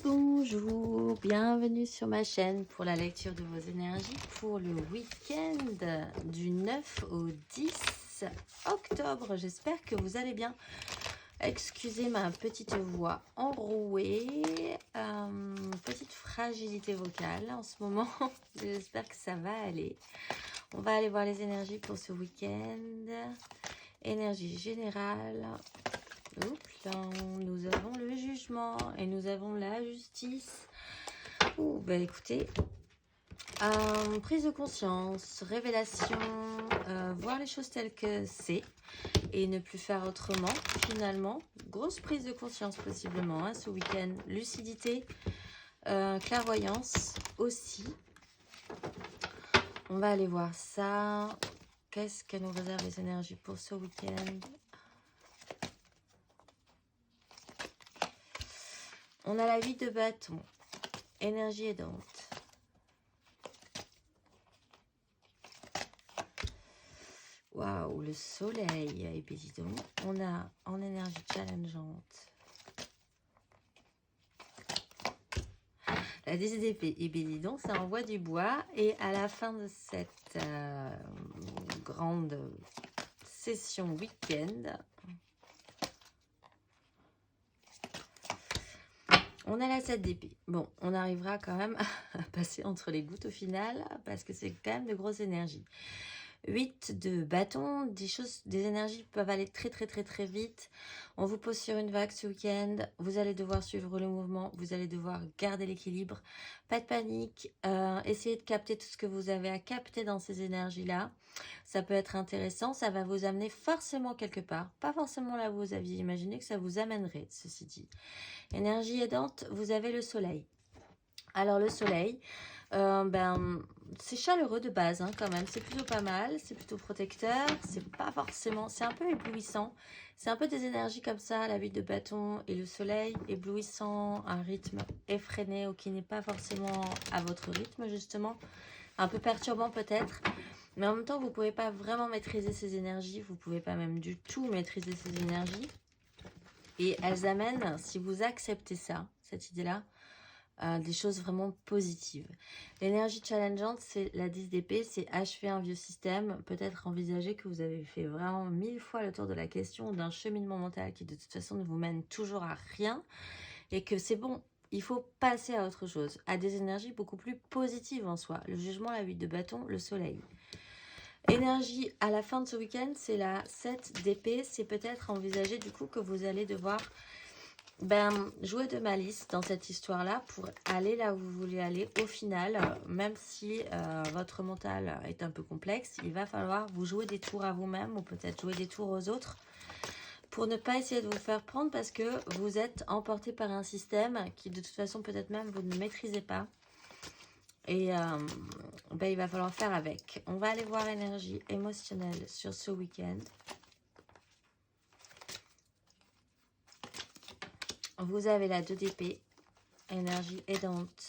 Bonjour, bienvenue sur ma chaîne pour la lecture de vos énergies pour le week-end du 9 au 10 octobre. J'espère que vous allez bien. Excusez ma petite voix enrouée, petite fragilité vocale en ce moment. J'espère que ça va aller. On va aller voir les énergies pour ce week-end. Énergie générale. Oups, là, nous avons le jugement et nous avons la justice. Ben écoutez, prise de conscience, révélation, voir les choses telles que c'est et ne plus faire autrement. Finalement, grosse prise de conscience possiblement hein, ce week-end. Lucidité, clairvoyance aussi. On va aller voir ça. Qu'est-ce que nous réservent les énergies pour ce week-end? On a la 8 de bâton, énergie aidante. Waouh, le soleil, et puis dis donc, on a en énergie challengeante. La 10 d'épée, et bien dis donc, ça envoie du bois. Et à la fin de cette grande session week-end, on a la 7 d'épée. Bon, on arrivera quand même à passer entre les gouttes au final, parce que c'est quand même de grosses énergies. 8 de bâton, des énergies peuvent aller très vite. On vous pose sur une vague ce week-end. Vous allez devoir suivre le mouvement. Vous allez devoir garder l'équilibre. Pas de panique. Essayez de capter tout ce que vous avez à capter dans ces énergies-là. Ça peut être intéressant. Ça va vous amener forcément quelque part. Pas forcément là où vous aviez imaginé que ça vous amènerait, ceci dit. Énergie aidante, vous avez le soleil. Alors le soleil, c'est chaleureux de base hein, quand même, c'est plutôt pas mal, c'est plutôt protecteur, c'est pas forcément, c'est un peu éblouissant, c'est un peu des énergies comme ça, la 8 de bâton et le soleil, éblouissant, un rythme effréné ou qui n'est pas forcément à votre rythme justement, un peu perturbant peut-être, mais en même temps vous pouvez pas vraiment maîtriser ces énergies, vous pouvez pas même du tout maîtriser ces énergies, et elles amènent, si vous acceptez ça, cette idée-là, des choses vraiment positives. L'énergie challengeante, c'est la 10 d'épée, c'est achever un vieux système, peut-être envisager que vous avez fait vraiment 1000 fois le tour de la question d'un cheminement mental qui de toute façon ne vous mène toujours à rien et que c'est bon, il faut passer à autre chose, à des énergies beaucoup plus positives en soi. Le jugement, la 8 de bâton, le soleil. Énergie à la fin de ce week-end, c'est la 7 d'épée, c'est peut-être envisager du coup que vous allez devoir jouer de malice dans cette histoire-là pour aller là où vous voulez aller. Au final, même si votre mental est un peu complexe, il va falloir vous jouer des tours à vous-même ou peut-être jouer des tours aux autres pour ne pas essayer de vous faire prendre parce que vous êtes emporté par un système qui de toute façon peut-être même vous ne maîtrisez pas. Et il va falloir faire avec. On va aller voir énergie émotionnelle sur ce week-end. Vous avez la 2 d'épée, énergie aidante.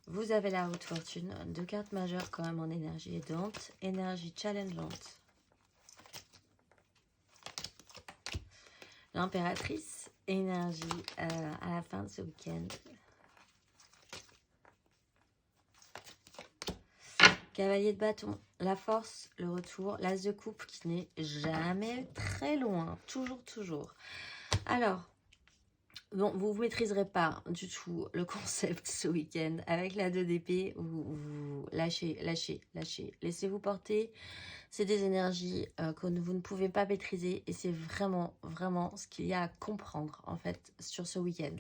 Vous avez la haute fortune, 2 cartes majeures quand même en énergie aidante, énergie challengeante. L'impératrice, énergie à la fin de ce week-end. Cavalier de bâton, la force, le retour, l'as de coupe qui n'est jamais très loin, toujours. Alors, bon, vous ne maîtriserez pas du tout le concept ce week-end avec la 2 d'épée, vous lâchez, laissez-vous porter. C'est des énergies que vous ne pouvez pas maîtriser et c'est vraiment ce qu'il y a à comprendre en fait sur ce week-end.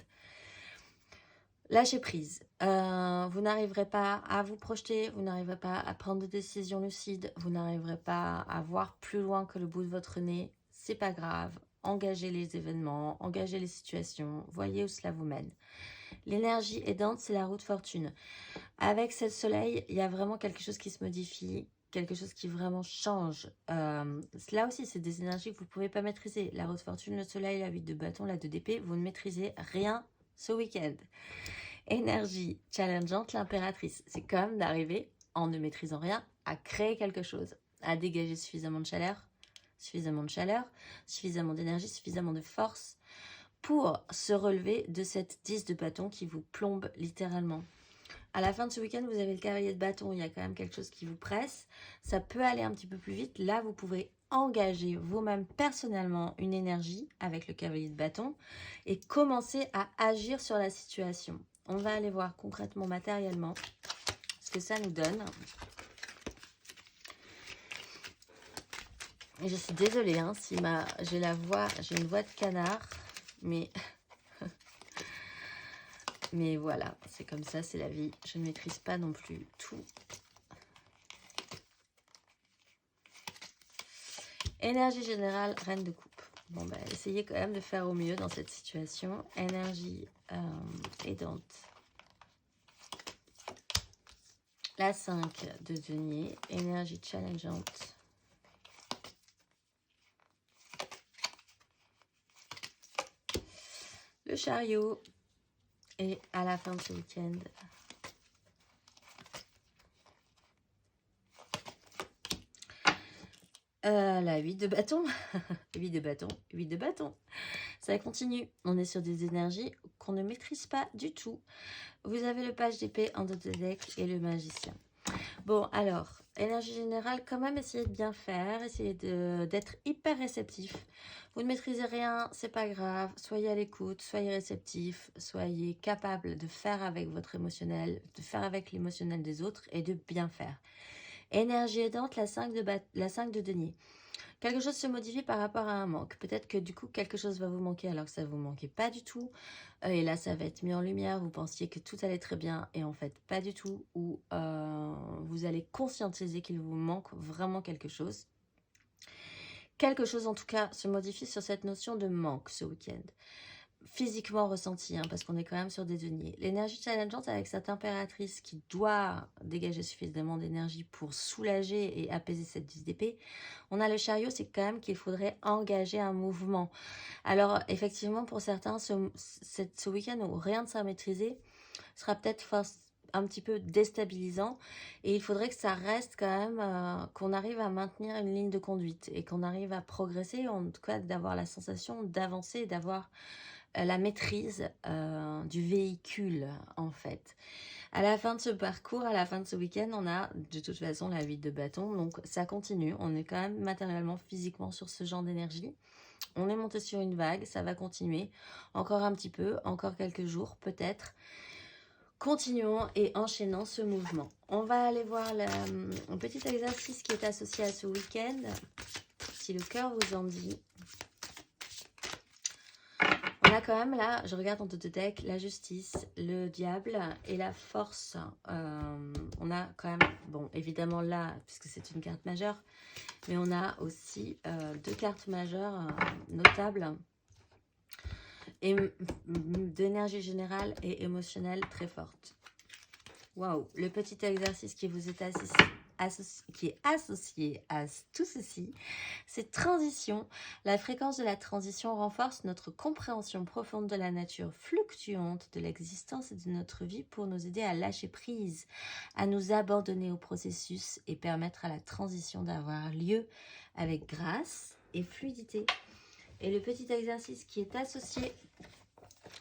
Lâchez prise. Vous n'arriverez pas à vous projeter, vous n'arriverez pas à prendre des décisions lucides, vous n'arriverez pas à voir plus loin que le bout de votre nez. C'est pas grave. Engagez les événements, engagez les situations, voyez où cela vous mène. L'énergie aidante, c'est la roue de fortune. Avec ce soleil, il y a vraiment quelque chose qui se modifie, quelque chose qui vraiment change. Là aussi, c'est des énergies que vous ne pouvez pas maîtriser. La roue de fortune, le soleil, la 8 de bâton, la 2 d'épée, vous ne maîtrisez rien ce week-end. Énergie challengeante, l'impératrice. C'est comme d'arriver, en ne maîtrisant rien, à créer quelque chose, à dégager suffisamment de chaleur, suffisamment de chaleur, suffisamment d'énergie, suffisamment de force pour se relever de cette 10 de bâton qui vous plombe littéralement. À la fin de ce week-end, vous avez le cavalier de bâton, il y a quand même quelque chose qui vous presse. Ça peut aller un petit peu plus vite. Là, vous pouvez engager vous-même personnellement une énergie avec le cavalier de bâton et commencer à agir sur la situation. On va aller voir concrètement, matériellement, ce que ça nous donne. Et je suis désolée hein, si j'ai une voix de canard, mais mais voilà, c'est comme ça, c'est la vie. Je ne maîtrise pas non plus tout. Énergie générale, reine de coupe. Bon, bah, essayez quand même de faire au mieux dans cette situation. Énergie aidante. La 5 de denier. Énergie challengeante. Le chariot. Et à la fin de ce week-end, la 8 de bâton. 8 de bâton, 8 de bâton. Ça continue. On est sur des énergies qu'on ne maîtrise pas du tout. Vous avez le page d'épée en dos de deck et le magicien. Bon, alors, énergie générale, quand même, essayez de bien faire. Essayez d'être hyper réceptif. Vous ne maîtrisez rien, c'est pas grave. Soyez à l'écoute, soyez réceptif, soyez capable de faire avec votre émotionnel, de faire avec l'émotionnel des autres et de bien faire. Énergie aidante, la 5 de denier. Quelque chose se modifie par rapport à un manque. Peut-être que du coup, quelque chose va vous manquer alors que ça ne vous manquait pas du tout. Et là, ça va être mis en lumière. Vous pensiez que tout allait très bien et en fait, pas du tout. Ou vous allez conscientiser qu'il vous manque vraiment quelque chose. Quelque chose, en tout cas, se modifie sur cette notion de manque ce week-end. Physiquement ressenti, hein, parce qu'on est quand même sur des deniers. L'énergie challengeante avec cette impératrice qui doit dégager suffisamment d'énergie pour soulager et apaiser cette 10 d'épée. On a le chariot, c'est quand même qu'il faudrait engager un mouvement. Alors, effectivement, pour certains, ce week-end où rien ne sera maîtrisé sera peut-être un petit peu déstabilisant et il faudrait que ça reste quand même, qu'on arrive à maintenir une ligne de conduite et qu'on arrive à progresser, en tout cas d'avoir la sensation d'avancer, d'avoir la maîtrise du véhicule en fait. À la fin de ce parcours, à la fin de ce week-end, on a de toute façon la 8 de bâton, donc ça continue. On est quand même matériellement, physiquement sur ce genre d'énergie. On est monté sur une vague, ça va continuer. Encore un petit peu, encore quelques jours peut-être. Continuons et enchaînons ce mouvement. On va aller voir un petit exercice qui est associé à ce week-end. Si le cœur vous en dit. On a quand même là, je regarde en deux deck, la justice, le diable et la force. On a quand même, bon évidemment là, puisque c'est une carte majeure, mais on a aussi deux cartes majeures notables et d'énergie générale et émotionnelle très forte. Waouh, le petit exercice qui vous est associé à tout ceci, c'est transition. La fréquence de la transition renforce notre compréhension profonde de la nature fluctuante de l'existence et de notre vie pour nous aider à lâcher prise, à nous abandonner au processus et permettre à la transition d'avoir lieu avec grâce et fluidité. Et le petit exercice qui est associé,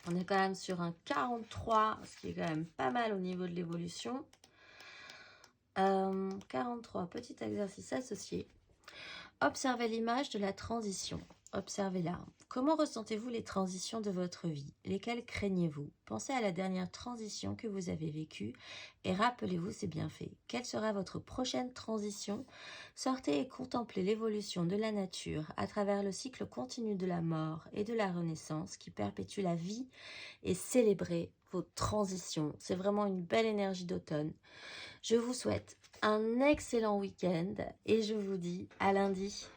on est quand même sur un 43, ce qui est quand même pas mal au niveau de l'évolution. 43, petit exercice associé. Observez l'image de la transition. Observez-la. Comment ressentez-vous les transitions de votre vie? Lesquelles craignez-vous? Pensez à la dernière transition que vous avez vécue et rappelez-vous ses bienfaits. Quelle sera votre prochaine transition? Sortez et contemplez l'évolution de la nature à travers le cycle continu de la mort et de la renaissance qui perpétue la vie et célébrez vos transitions. C'est vraiment une belle énergie d'automne. Je vous souhaite un excellent week-end et je vous dis à lundi.